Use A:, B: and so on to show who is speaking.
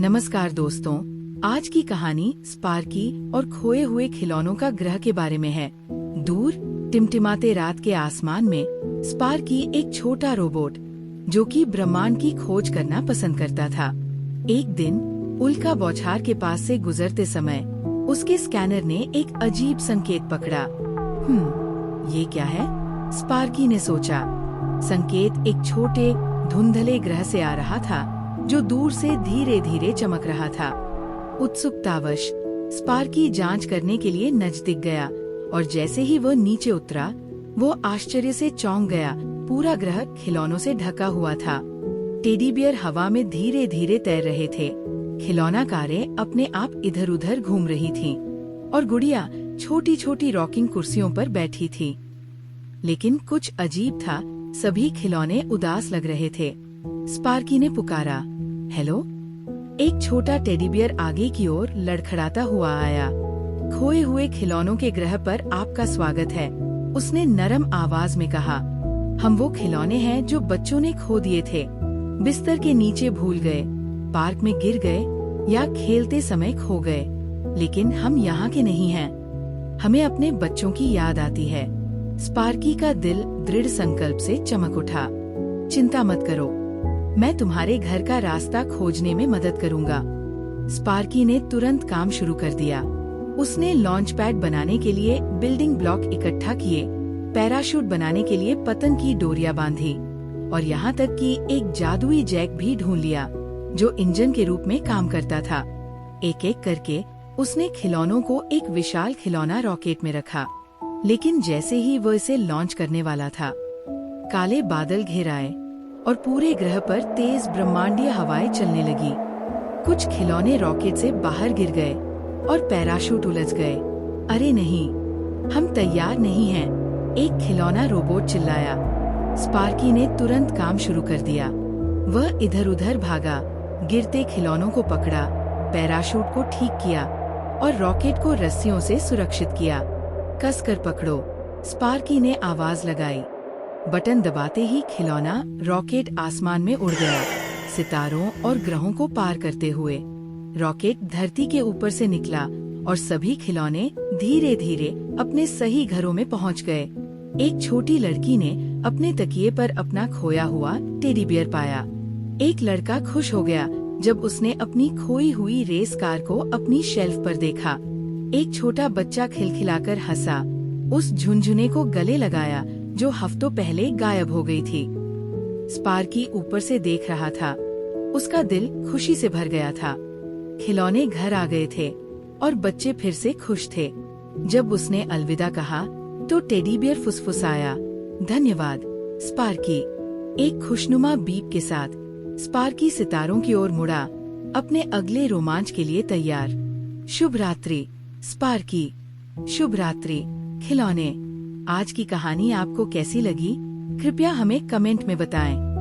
A: नमस्कार दोस्तों, आज की कहानी स्पार्की और खोए हुए खिलौनों का ग्रह के बारे में है। दूर टिमटिमाते रात के आसमान में स्पार्की एक छोटा रोबोट जो कि ब्रह्मांड की खोज करना पसंद करता था। एक दिन उल्का बौछार के पास से गुजरते समय उसके स्कैनर ने एक अजीब संकेत पकड़ा। ये क्या है? स्पार्की ने सोचा। संकेत एक छोटे धुंधले ग्रह से आ रहा था जो दूर से धीरे धीरे चमक रहा था। उत्सुकतावश स्पार्की जांच करने के लिए नजदीक गया और जैसे ही वह नीचे उतरा वो आश्चर्य से चौंक गया। पूरा ग्रह खिलौनों से ढका हुआ था। टेडी बियर हवा में धीरे धीरे तैर रहे थे। खिलौना कारें अपने आप इधर उधर घूम रही थीं और गुड़िया छोटी छोटी रॉकिंग कुर्सियों पर बैठी थी। लेकिन कुछ अजीब था, सभी खिलौने उदास लग रहे थे। स्पार्की ने पुकारा, हेलो। एक छोटा टेडी बियर आगे की ओर लड़खड़ाता हुआ आया। खोए हुए खिलौनों के ग्रह पर आपका स्वागत है, उसने नरम आवाज में कहा। हम वो खिलौने हैं जो बच्चों ने खो दिए थे, बिस्तर के नीचे भूल गए, पार्क में गिर गए या खेलते समय खो गए। लेकिन हम यहाँ के नहीं हैं। हमें अपने बच्चों की याद आती है। स्पार्की का दिल दृढ़ संकल्प से चमक उठा। चिंता मत करो, मैं तुम्हारे घर का रास्ता खोजने में मदद करूंगा। स्पार्की ने तुरंत काम शुरू कर दिया। उसने लॉन्च पैड बनाने के लिए बिल्डिंग ब्लॉक इकट्ठा किए, पैराशूट बनाने के लिए पतंग की डोरियां बांधी और यहाँ तक कि एक जादुई जैक भी ढूंढ लिया जो इंजन के रूप में काम करता था। एक एक करके उसने खिलौनों को एक विशाल खिलौना रॉकेट में रखा। लेकिन जैसे ही वह इसे लॉन्च करने वाला था, काले बादल घिर आए और पूरे ग्रह पर तेज ब्रह्मांडीय हवाएं चलने लगी। कुछ खिलौने रॉकेट से बाहर गिर गए और पैराशूट उलझ गए। अरे नहीं, हम तैयार नहीं हैं, एक खिलौना रोबोट चिल्लाया। स्पार्की ने तुरंत काम शुरू कर दिया। वह इधर उधर भागा, गिरते खिलौनों को पकड़ा, पैराशूट को ठीक किया और रॉकेट को रस्सियों से सुरक्षित किया। कसकर पकड़ो, स्पार्की ने आवाज लगाई। बटन दबाते ही खिलौना रॉकेट आसमान में उड़ गया, सितारों और ग्रहों को पार करते हुए। रॉकेट धरती के ऊपर से निकला और सभी खिलौने धीरे धीरे अपने सही घरों में पहुंच गए। एक छोटी लड़की ने अपने तकिए पर अपना खोया हुआ टेडी बियर पाया। एक लड़का खुश हो गया जब उसने अपनी खोई हुई रेस कार को अपनी शेल्फ पर देखा। एक छोटा बच्चा खिलखिलाकर हंसा, उस झुनझुने को गले लगाया जो हफ्तों पहले गायब हो गई थी। स्पार्की ऊपर से देख रहा था। उसका दिल खुशी से भर गया था। खिलौने घर आ गए थे और बच्चे फिर से खुश थे। जब उसने अलविदा कहा तो टेडी बियर फुसफुसाया, धन्यवाद स्पार्की। एक खुशनुमा बीप के साथ स्पार्की सितारों की ओर मुड़ा, अपने अगले रोमांच के लिए तैयार। शुभ रात्रि स्पार्की। शुभ रात्रि खिलौने। आज की कहानी आपको कैसी लगी? कृपया हमें कमेंट में बताएं।